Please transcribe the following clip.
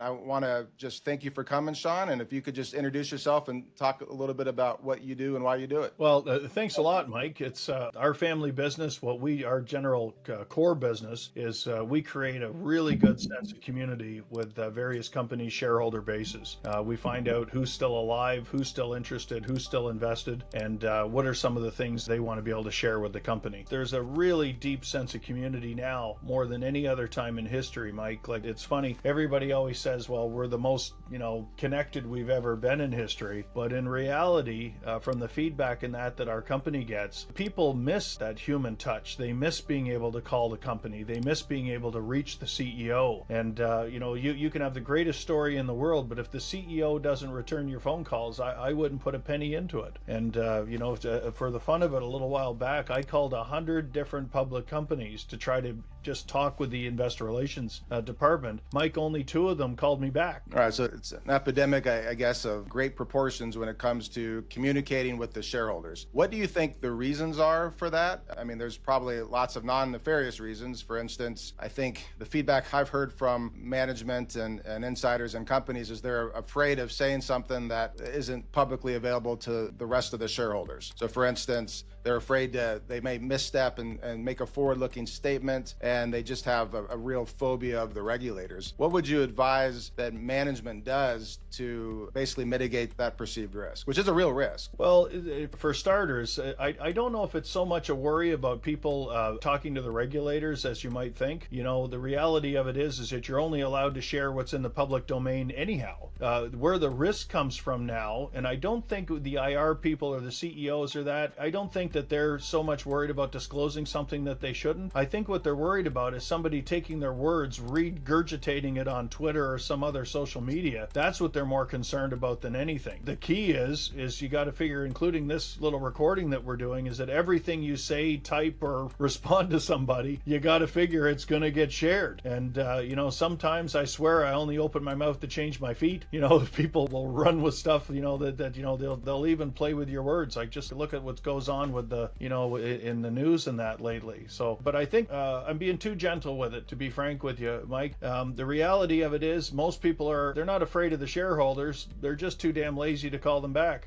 I want to just thank you for coming, Sean. And if you could just introduce yourself and talk a little bit about what you do and why you do it. Well, thanks a lot, Mike. It's our family business. Our general core business is we create a really good sense of community with various companies' shareholder bases. We find out who's still alive, who's still interested, who's still invested, and what are some of the things they want to be able to share with the company. There's a really deep sense of community now, more than any other time in history, Mike. Like, it's funny, everybody always says, well, we're the most, connected we've ever been in history. But in reality, from the feedback in that our company gets, people miss that human touch. They miss being able to call the company. They miss being able to reach the CEO. And, you can have the greatest story in the world, but if the CEO doesn't return your phone calls, I wouldn't put a penny into it. And, for the fun of it, a little while back, I called 100 different public companies to try to just talk with the investor relations department. Mike, only 2 of them called me back. All right, so it's an epidemic, I guess, of great proportions when it comes to communicating with the shareholders. What do you think the reasons are for that? I mean, there's probably lots of non-nefarious reasons. For instance, I think the feedback I've heard from management and insiders and companies is they're afraid of saying something that isn't publicly available to the rest of the shareholders. So for instance, they're afraid they may misstep and make a forward-looking statement, and they just have a real phobia of the regulators. What would you advise that management does to basically mitigate that perceived risk, which is a real risk? Well, for starters, I don't know if it's so much a worry about people talking to the regulators as you might think. The reality of it is that you're only allowed to share what's in the public domain anyhow. Where the risk comes from now, and I don't think the IR people or the CEOs or that, I don't think that they're so much worried about disclosing something that they shouldn't. I think what they're worried about is somebody taking their words, regurgitating it on Twitter or some other social media. That's what they're more concerned about than anything. The key is you got to figure, including this little recording that we're doing, is that everything you say, type, or respond to somebody, you got to figure it's going to get shared. And, sometimes I swear I only open my mouth to change my feet. People will run with stuff, they'll even play with your words. Like, just look at what goes on with the, in the news and that lately. So, but I think I'm being too gentle with it, to be frank with you, Mike. The reality of it is most people they're not afraid of the shareholders. They're just too damn lazy to call them back.